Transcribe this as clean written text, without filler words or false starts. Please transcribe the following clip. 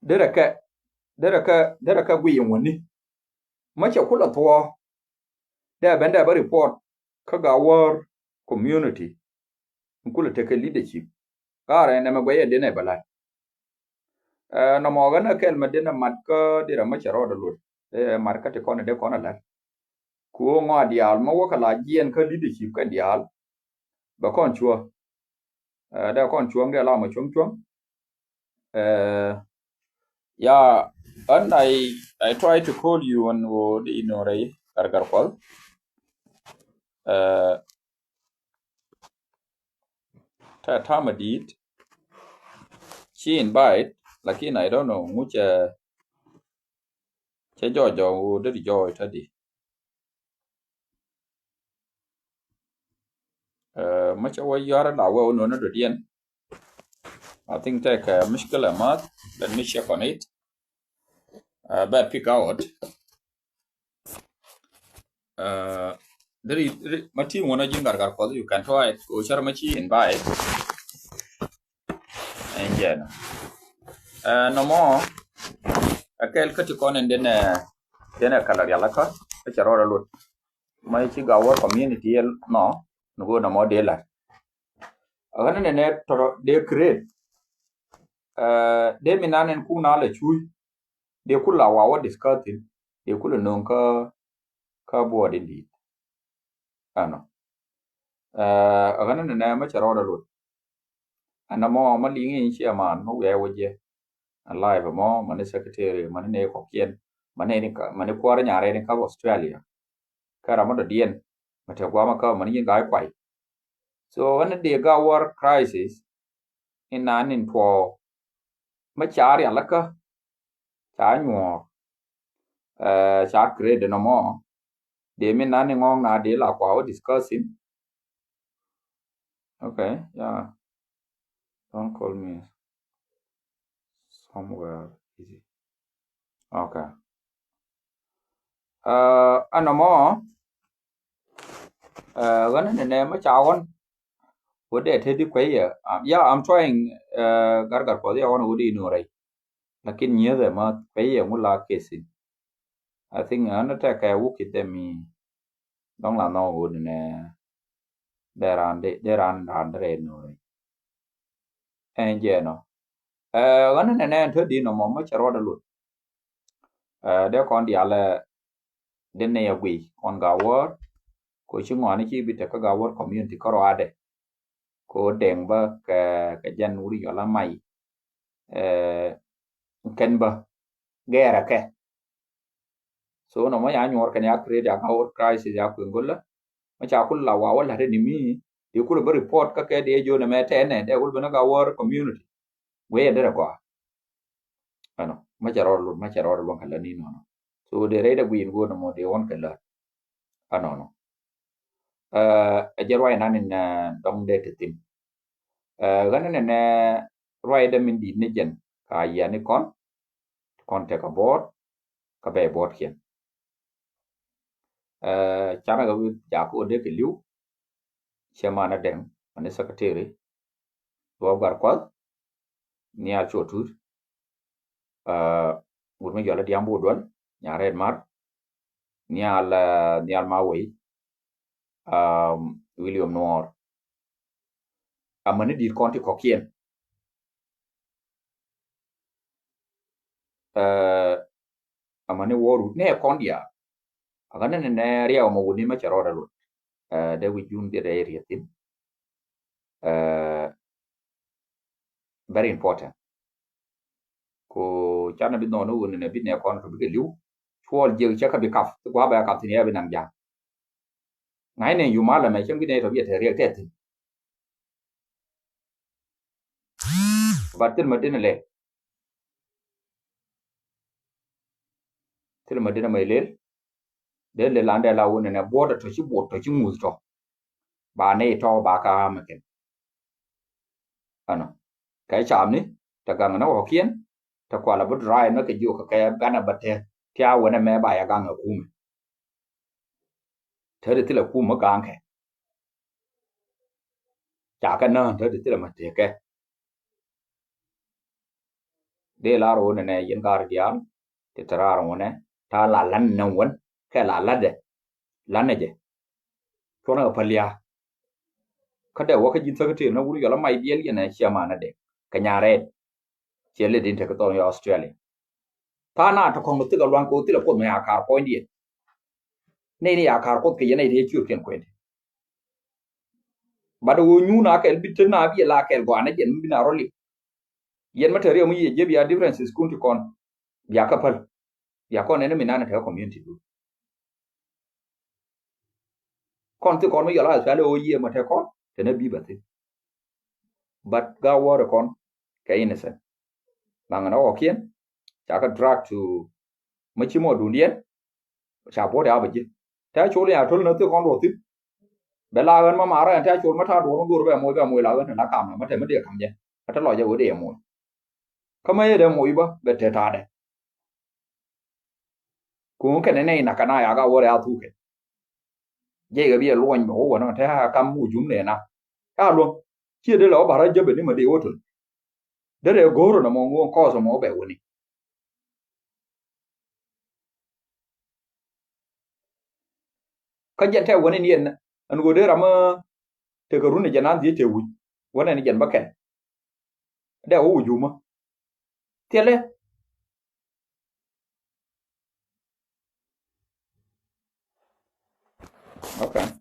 dera ka gwi woni ma cha kula to da benda ba report ka ga war community kula take leadership kare na magwaye dina bala na mo ga na kel madina mat ka dira ma cha rodo lut marka te kona de kona la ku ngo dial ma wo kala gien ka leadership ka dial ba kon chua da kon chuông de la ma chung chung yeah, and I try to call you on wood in Oray, Gargarpal. Time did. She invite, like in I don't know, much Jojo did joy teddy. Much away you are now, well, no, not again. I think take a Mishkala mat, let me check on it. Bad pick out. There is my team one of Gargarpal, you can try it, go Sharmachi invite. And yeah, no more. A kel ka tikon and then color yalaka, which are all my chigawa community no go na modela. Again, and net they create they minan and kuna chui, they could allow our discussing, they could know board indeed. Ano. Again, and much around a lot. And a more money in chairman, no where would ye. Alive a more, money secretary, money copian, money quarter in Australia. Karamada Dien, Mataguamaka, money guy quite. So when the war crisis in an in for Machari alaka, Chanyo, Shark grade no more. They mean nothing on a deal of our discussing. Okay, yeah. Don't call me somewhere easy. Okay. And no more. When the name of Chawan. Would they take the quay? Yeah, I'm trying Gargar for the one would in right. Like in near them, pay and will like kissing. I think an attack I wook it them. Don't la no wood in there and under no. And yeah, no. One and then 30 no more much a rather look. There con the other then they agree on Gawar, coaching on a bit a Gawar community corrade. Ko Dengba, Kajan Uri Yolamai, Kenba, Gerake. So no my annual can ya create a Gawar crisis Yakungula, which I could allow our enemy. You could report Kaka de Jo the Meten and there will be no Gawar community. Where did I go? I know, much a road one Kalanino. So the rate we go no more, they won't can learn. I don't know. A Jerwai nan in Dong Date Tim. Ganin and ride them in the Nijan, Kayanikon, contact a board, Kabe board here. Chanaga with Jaco de Liu, Shamana Dem, and the secretary, Bogar Quad, near Chotur, would make your Diambo one, Yared Mar, near Maui, William Noor. A money did conti coquien. A money war near Condia. A gun in an area of Mawuni much a road. There we June the area thing. Very important. Ko China did not know in a bit near country because you swore Jill Chakabi cuff to go back up in Evananga. Nine you mala may be native yet a real death. But till Madina lay. Till Madina may lay. Then the land alone in a border to ship water to Chimus talk. Barney to Baka Amakin. Ano. Kai Chamni, Tagangano Hokian, Taquala would dry no Kajuka Gana Bate, Tia when a may buy a gang of whom. Tell it till a Puma ganke. Jacana, tell it till a mateke. de la ro ne yen gar dial te tarar wona ta la lan nan won ka la lade lanaje to na palya kada waka jin saka te na wuri yala mai biel yana chama na de kanyare chele din te ko to Australia ta na ta kong tu ga lwan ko ti la ko me akar ko ndi ne akar ko ke yana de chu ken ko bada wo nyuna ka elbit na bi la ka go ana jen bi na roli yen material mu ye je biya differences kun ti kon biya ka pal biya kon ne mi na ta community du kon ti kon mu yala sa le o ye ma te kon te na bi ba te but ga wo kon ka innocent mangana o kien ta ka drag to ma chi mo du ndien cha bo da ba ji ta chu le ya thol na ti kon ro ti bela gan ma mara ta chu ma tha do no be mo la gan na kam ma te ma de kam je ta lo je wo de mo kama ye de mo iba be te ta de ku ke ne na kana ya ga wo ya thu ke je ga bi lo nyi mo wo no ta kam mu jum ne na ka lo chi de lo ba ra je be ni ma de wo to de go ro na mo ngo ko so mo be wo ni ka je te wo ni yen an go de ra ma te ga ru ne janan di te wu wo ne ni jen ba ke de wo ju ma tele